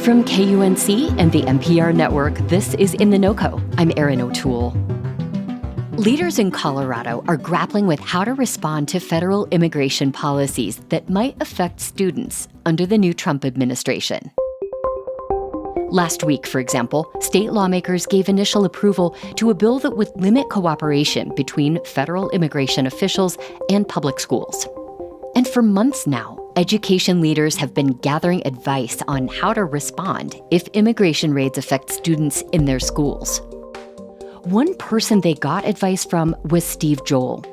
From KUNC and the NPR network, this is In The NoCo. I'm Erin O'Toole. Leaders in Colorado are grappling with how to respond to federal immigration policies that might affect students under the new Trump administration. Last week, for example, state lawmakers gave initial approval to a bill that would limit cooperation between federal immigration officials and public schools. And for months now, education leaders have been gathering advice on how to respond if immigration raids affect students in their schools. One person they got advice from was Steve Joel.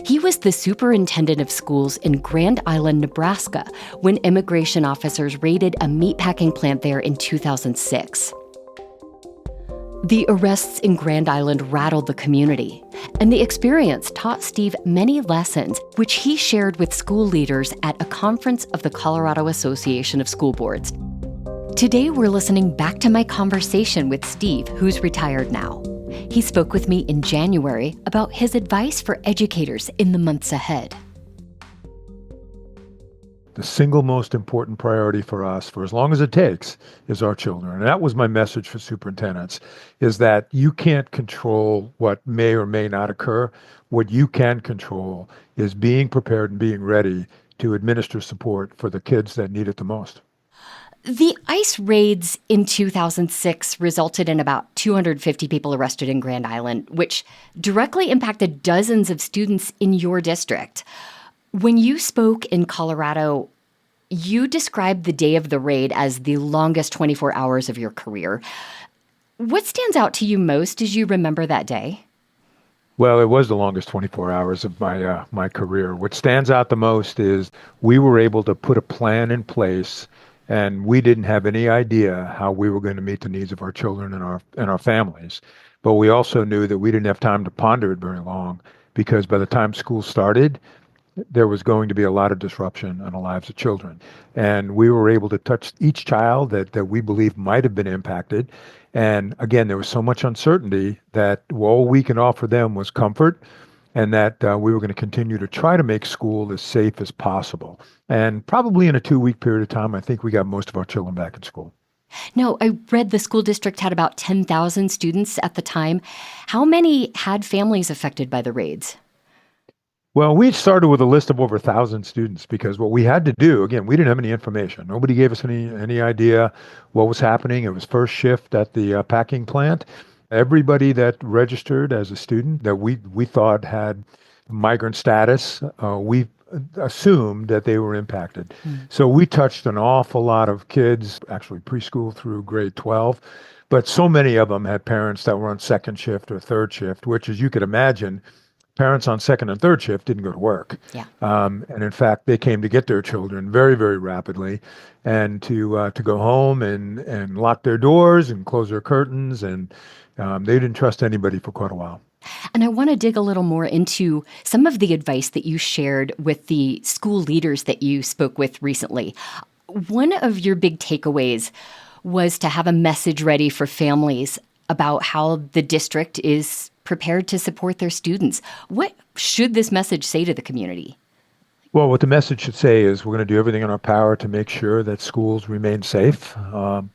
He was the superintendent of schools in Grand Island, Nebraska, when immigration officers raided a meatpacking plant there in 2006. The arrests in Grand Island rattled the community, and the experience taught Steve many lessons, which he shared with school leaders at a conference of the Colorado Association of School Boards. Today, we're listening back to my conversation with Steve, who's retired now. He spoke with me in January about his advice for educators in the months ahead. The single most important priority for us, for as long as it takes, is our children. And that was my message for superintendents, is that you can't control what may or may not occur. What you can control is being prepared and being ready to administer support for the kids that need it the most. The ICE raids in 2006 resulted in about 250 people arrested in Grand Island, which directly impacted dozens of students in your district. When you spoke in Colorado, you described the day of the raid as the longest 24 hours of your career. What stands out to you most as you remember that day? Well, it was the longest 24 hours of my career. What stands out the most is we were able to put a plan in place, and we didn't have any idea how we were going to meet the needs of our children and our families. But we also knew that we didn't have time to ponder it very long, because by the time school started, there was going to be a lot of disruption in the lives of children. And we were able to touch each child that we believe might have been impacted. And again, there was so much uncertainty that all we can offer them was comfort, and that we were going to continue to try to make school as safe as possible. And probably in a 2-week period of time, I think we got most of our children back in school. No, I read the school district had about 10,000 students at the time. How many had families affected by the raids? Well, we started with a list of over 1,000 students, because what we had to do, again, we didn't have any information. Nobody gave us any idea what was happening. It was first shift at the packing plant. Everybody that registered as a student that we thought had migrant status, we assumed that they were impacted. So we touched an awful lot of kids, actually preschool through grade 12. But so many of them had parents that were on second shift or third shift, which, as you could imagine, parents on second and third shift didn't go to work. Yeah. And in fact, they came to get their children very, very rapidly, and to go home and lock their doors and close their curtains. And they didn't trust anybody for quite a while. And I want to dig a little more into some of the advice that you shared with the school leaders that you spoke with recently. One of your big takeaways was to have a message ready for families about how the district is prepared to support their students. What should this message say to the community? Well, what the message should say is we're going to do everything in our power to make sure that schools remain safe.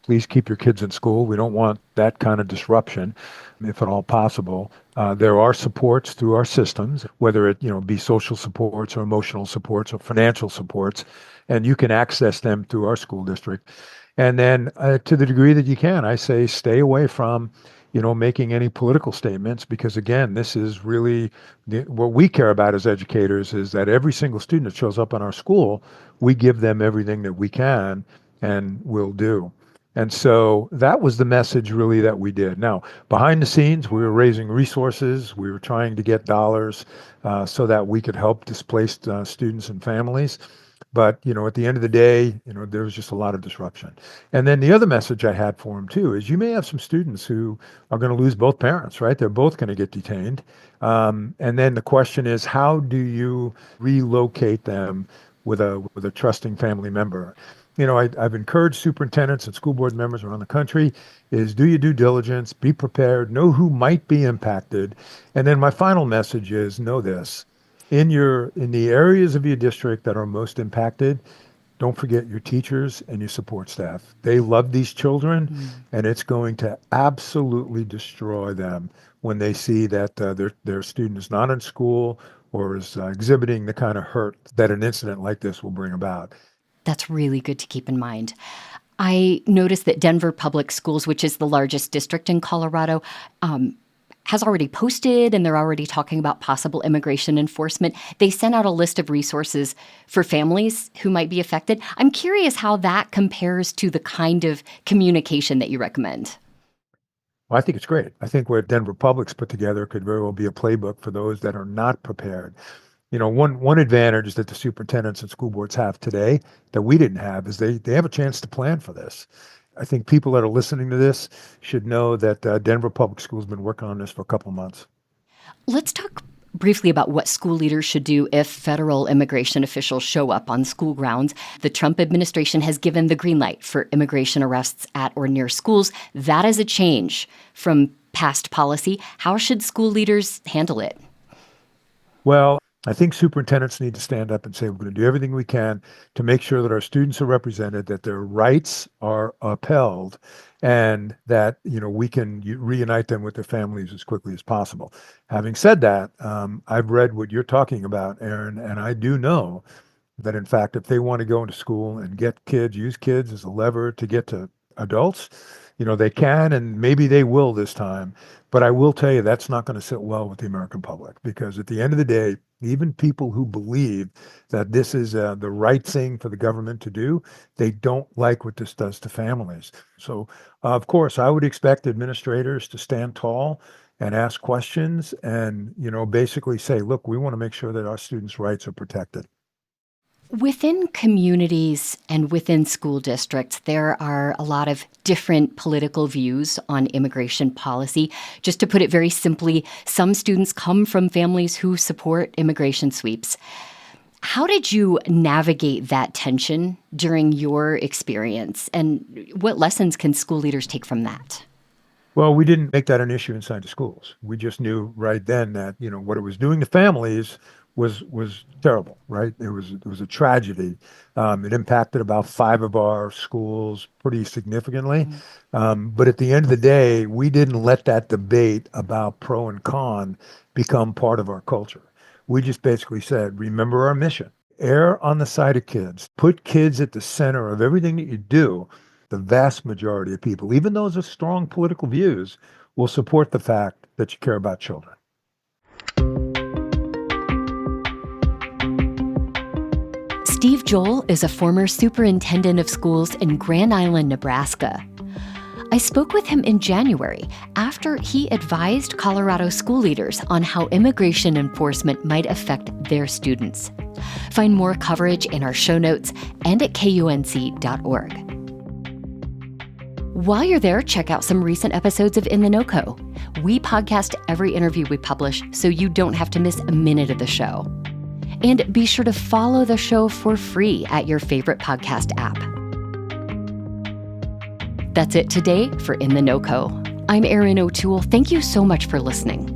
Please keep your kids in school. We don't want that kind of disruption, if at all possible. There are supports through our systems, whether it be social supports or emotional supports or financial supports, and you can access them through our school district. And then to the degree that you can, I say stay away from making any political statements, because again, this is really what we care about as educators, is that every single student that shows up in our school, we give them everything that we can and will do. And so that was the message really that we did. Now, behind the scenes, we were raising resources. We were trying to get dollars so that we could help displaced students and families. But, at the end of the day, there was just a lot of disruption. And then the other message I had for them, too, is you may have some students who are going to lose both parents, right? They're both going to get detained. And then the question is, how do you relocate them with a trusting family member? I've encouraged superintendents and school board members around the country is do your due diligence, be prepared, know who might be impacted. And then my final message is know this. In the areas of your district that are most impacted, don't forget your teachers and your support staff. They love these children, and it's going to absolutely destroy them when they see that their student is not in school or is exhibiting the kind of hurt that an incident like this will bring about. That's really good to keep in mind. I noticed that Denver Public Schools, which is the largest district in Colorado, has already posted, and they're already talking about possible immigration enforcement. They sent out a list of resources for families who might be affected. I'm curious how that compares to the kind of communication that you recommend. Well, I think it's great. I think what Denver Public's put together could very well be a playbook for those that are not prepared. One advantage that the superintendents and school boards have today that we didn't have is they have a chance to plan for this. I think people that are listening to this should know that Denver Public Schools have been working on this for a couple of months. Let's talk briefly about what school leaders should do if federal immigration officials show up on school grounds. The Trump administration has given the green light for immigration arrests at or near schools. That is a change from past policy. How should school leaders handle it? Well, I think superintendents need to stand up and say, we're going to do everything we can to make sure that our students are represented, that their rights are upheld, and that, we can reunite them with their families as quickly as possible. Having said that, I've read what you're talking about, Erin, and I do know that, in fact, if they want to go into school and use kids as a lever to get to adults, they can, and maybe they will this time. But I will tell you, that's not going to sit well with the American public, because at the end of the day, even people who believe that this is the right thing for the government to do, they don't like what this does to families. So, of course, I would expect administrators to stand tall and ask questions and, basically say, look, we want to make sure that our students' rights are protected. Within communities and within school districts, there are a lot of different political views on immigration policy. Just to put it very simply, some students come from families who support immigration sweeps. How did you navigate that tension during your experience, and what lessons can school leaders take from that? Well, we didn't make that an issue inside the schools. We just knew right then that, what it was doing to families was terrible, right? It was a tragedy. It impacted about 5 of our schools pretty significantly. But at the end of the day, we didn't let that debate about pro and con become part of our culture. We just basically said, remember our mission. Err on the side of kids. Put kids at the center of everything that you do. The vast majority of people, even those with strong political views, will support the fact that you care about children. Steve Joel is a former superintendent of schools in Grand Island, Nebraska. I spoke with him in January after he advised Colorado school leaders on how immigration enforcement might affect their students. Find more coverage in our show notes and at KUNC.org. While you're there, check out some recent episodes of In The NoCo. We podcast every interview we publish, so you don't have to miss a minute of the show. And be sure to follow the show for free at your favorite podcast app. That's it today for In The NoCo. I'm Erin O'Toole. Thank you so much for listening.